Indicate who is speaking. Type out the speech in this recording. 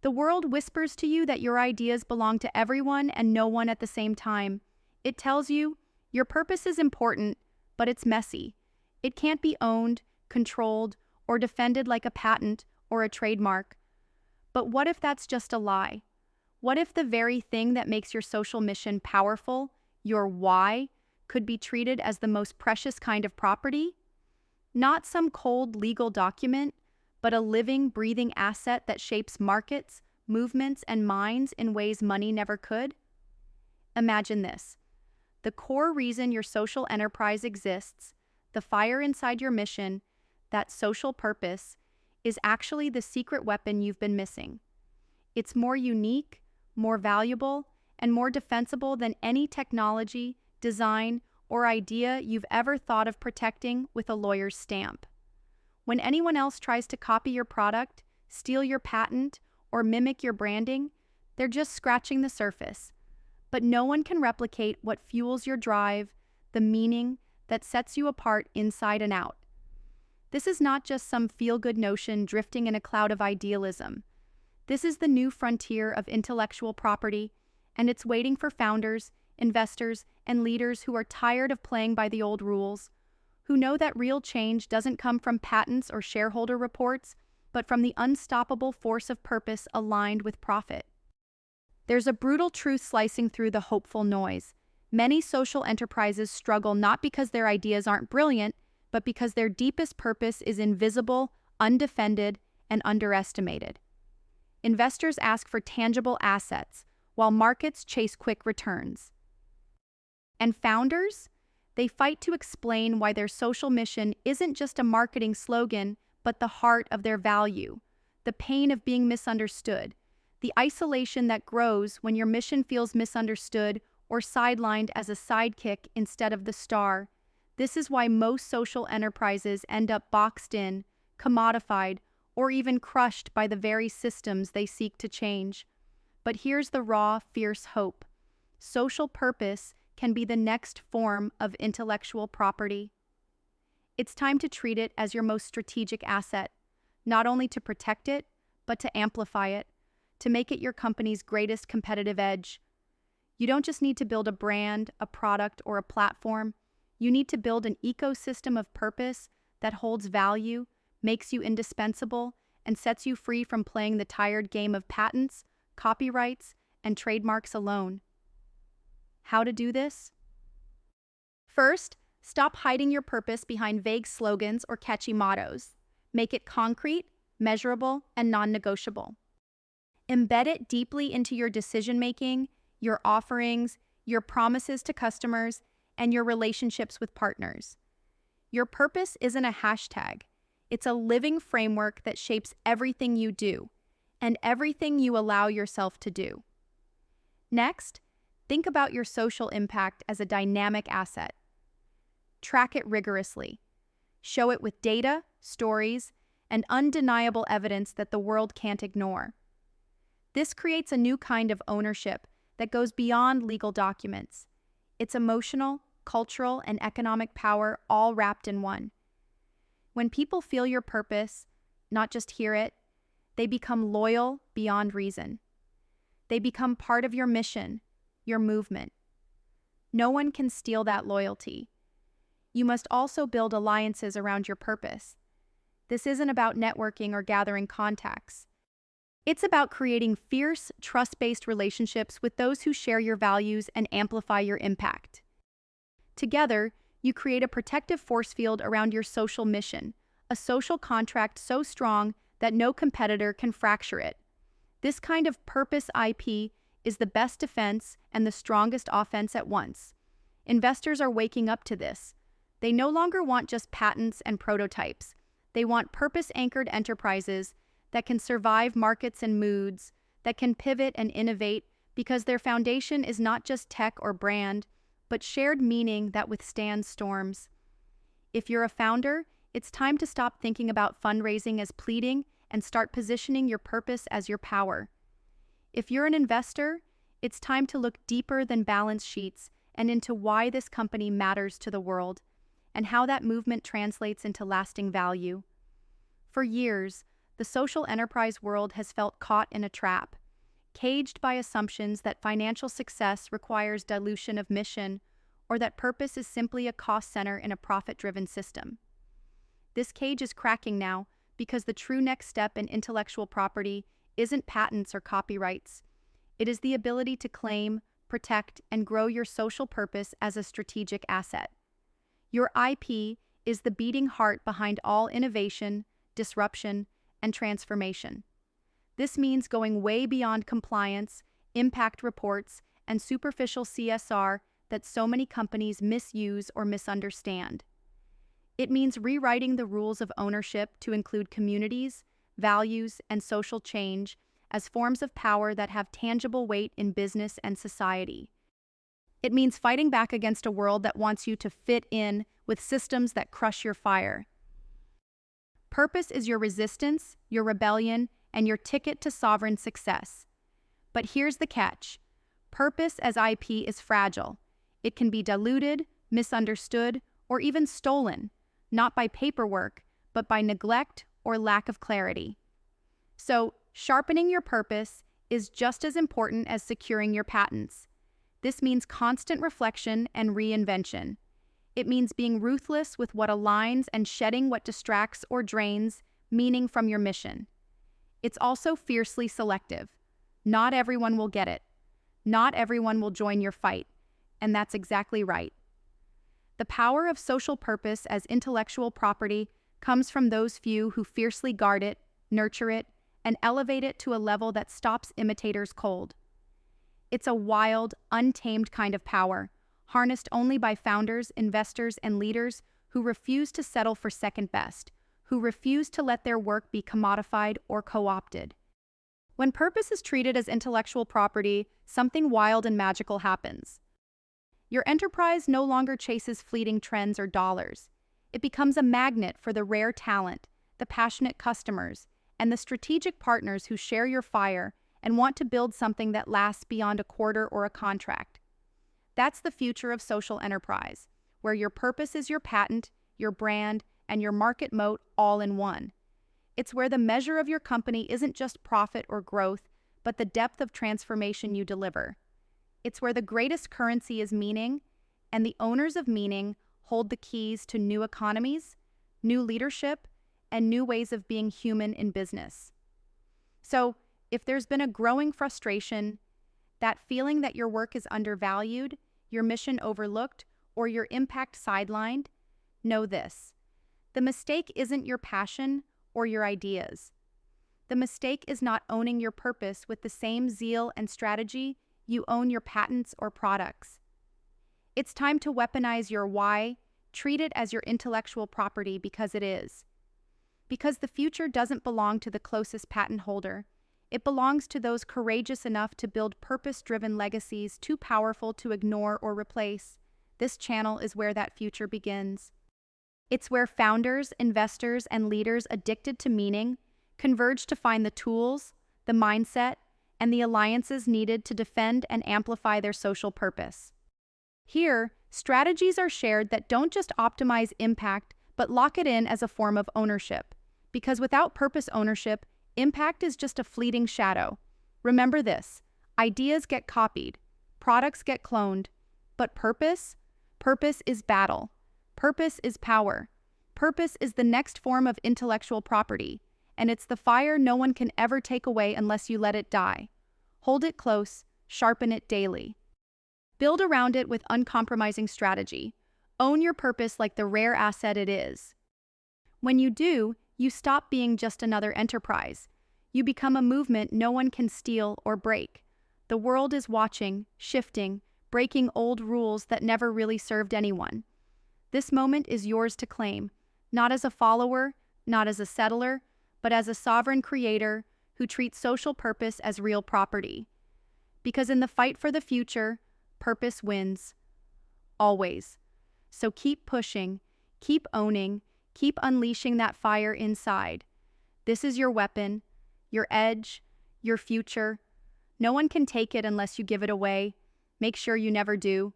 Speaker 1: The world whispers to you that your ideas belong to everyone and no one at the same time. It tells you your purpose is important, but it's messy. It can't be owned, controlled, or defended like a patent or a trademark. But what if that's just a lie? What if the very thing that makes your social mission powerful, your why, could be treated as the most precious kind of property? Not some cold legal document, but a living, breathing asset that shapes markets, movements, and minds in ways money never could? Imagine this. The core reason your social enterprise exists, the fire inside your mission, that social purpose, is actually the secret weapon you've been missing. It's more unique, more valuable, and more defensible than any technology, design, or idea you've ever thought of protecting with a lawyer's stamp. When anyone else tries to copy your product, steal your patent, or mimic your branding, they're just scratching the surface. But no one can replicate what fuels your drive, the meaning that sets you apart inside and out. This is not just some feel-good notion drifting in a cloud of idealism. This is the new frontier of intellectual property, and it's waiting for founders, investors, and leaders who are tired of playing by the old rules, who know that real change doesn't come from patents or shareholder reports, but from the unstoppable force of purpose aligned with profit. There's a brutal truth slicing through the hopeful noise. Many social enterprises struggle not because their ideas aren't brilliant, but because their deepest purpose is invisible, undefended, and underestimated. Investors ask for tangible assets, while markets chase quick returns. And founders? They fight to explain why their social mission isn't just a marketing slogan, but the heart of their value, the pain of being misunderstood, the isolation that grows when your mission feels misunderstood or sidelined as a sidekick instead of the star. This is why most social enterprises end up boxed in, commodified, or even crushed by the very systems they seek to change. But here's the raw, fierce hope. Social purpose can be the next form of intellectual property. It's time to treat it as your most strategic asset, not only to protect it, but to amplify it, to make it your company's greatest competitive edge. You don't just need to build a brand, a product, or a platform. You need to build an ecosystem of purpose that holds value, makes you indispensable, and sets you free from playing the tired game of patents, copyrights, and trademarks alone. How to do this? First, stop hiding your purpose behind vague slogans or catchy mottos. Make it concrete, measurable, and non-negotiable. Embed it deeply into your decision-making, your offerings, your promises to customers, and your relationships with partners. Your purpose isn't a hashtag. It's a living framework that shapes everything you do and everything you allow yourself to do. Next, think about your social impact as a dynamic asset. Track it rigorously. Show it with data, stories, and undeniable evidence that the world can't ignore. This creates a new kind of ownership that goes beyond legal documents. It's emotional, cultural, and economic power all wrapped in one. When people feel your purpose, not just hear it, they become loyal beyond reason. They become part of your mission, your movement. No one can steal that loyalty. You must also build alliances around your purpose. This isn't about networking or gathering contacts. It's about creating fierce, trust-based relationships with those who share your values and amplify your impact. Together, you create a protective force field around your social mission, a social contract so strong that no competitor can fracture it. This kind of purpose IP is the best defense and the strongest offense at once. Investors are waking up to this. They no longer want just patents and prototypes. They want purpose-anchored enterprises that can survive markets and moods, that can pivot and innovate because their foundation is not just tech or brand, but shared meaning that withstands storms. If you're a founder, it's time to stop thinking about fundraising as pleading and start positioning your purpose as your power. If you're an investor, it's time to look deeper than balance sheets and into why this company matters to the world and how that movement translates into lasting value. For years, the social enterprise world has felt caught in a trap, caged by assumptions that financial success requires dilution of mission or that purpose is simply a cost center in a profit-driven system. This cage is cracking now because the true next step in intellectual property isn't patents or copyrights. It is the ability to claim, protect, and grow your social purpose as a strategic asset. Your IP is the beating heart behind all innovation, disruption, and transformation. This means going way beyond compliance, impact reports, and superficial CSR that so many companies misuse or misunderstand. It means rewriting the rules of ownership to include communities, values, and social change as forms of power that have tangible weight in business and society. It means fighting back against a world that wants you to fit in with systems that crush your fire. Purpose is your resistance, your rebellion, and your ticket to sovereign success. But here's the catch. Purpose as IP is fragile. It can be diluted, misunderstood, or even stolen, not by paperwork, but by neglect or lack of clarity. So, sharpening your purpose is just as important as securing your patents. This means constant reflection and reinvention. It means being ruthless with what aligns and shedding what distracts or drains meaning from your mission. It's also fiercely selective. Not everyone will get it. Not everyone will join your fight. And that's exactly right. The power of social purpose as intellectual property comes from those few who fiercely guard it, nurture it, and elevate it to a level that stops imitators cold. It's a wild, untamed kind of power, harnessed only by founders, investors, and leaders who refuse to settle for second best, who refuse to let their work be commodified or co-opted. When purpose is treated as intellectual property, something wild and magical happens. Your enterprise no longer chases fleeting trends or dollars. It becomes a magnet for the rare talent, the passionate customers, and the strategic partners who share your fire and want to build something that lasts beyond a quarter or a contract. That's the future of social enterprise, where your purpose is your patent, your brand, and your market moat all in one. It's where the measure of your company isn't just profit or growth, but the depth of transformation you deliver. It's where the greatest currency is meaning, and the owners of meaning hold the keys to new economies, new leadership, and new ways of being human in business. So, if there's been a growing frustration, that feeling that your work is undervalued, your mission overlooked, or your impact sidelined, know this. The mistake isn't your passion or your ideas. The mistake is not owning your purpose with the same zeal and strategy you own your patents or products. It's time to weaponize your why, treat it as your intellectual property because it is. Because the future doesn't belong to the closest patent holder. It belongs to those courageous enough to build purpose-driven legacies too powerful to ignore or replace. This channel is where that future begins. It's where founders, investors, and leaders addicted to meaning converge to find the tools, the mindset, and the alliances needed to defend and amplify their social purpose. Here, strategies are shared that don't just optimize impact, but lock it in as a form of ownership. Because without purpose ownership, impact is just a fleeting shadow. Remember this, ideas get copied, products get cloned, but purpose? Purpose is battle. Purpose is power. Purpose is the next form of intellectual property, and it's the fire no one can ever take away unless you let it die. Hold it close, sharpen it daily. Build around it with uncompromising strategy. Own your purpose like the rare asset it is. When you do, you stop being just another enterprise. You become a movement no one can steal or break. The world is watching, shifting, breaking old rules that never really served anyone. This moment is yours to claim, not as a follower, not as a settler, but as a sovereign creator who treats social purpose as real property. Because in the fight for the future, purpose wins. Always. So keep pushing, keep owning, keep unleashing that fire inside. This is your weapon, your edge, your future. No one can take it unless you give it away. Make sure you never do.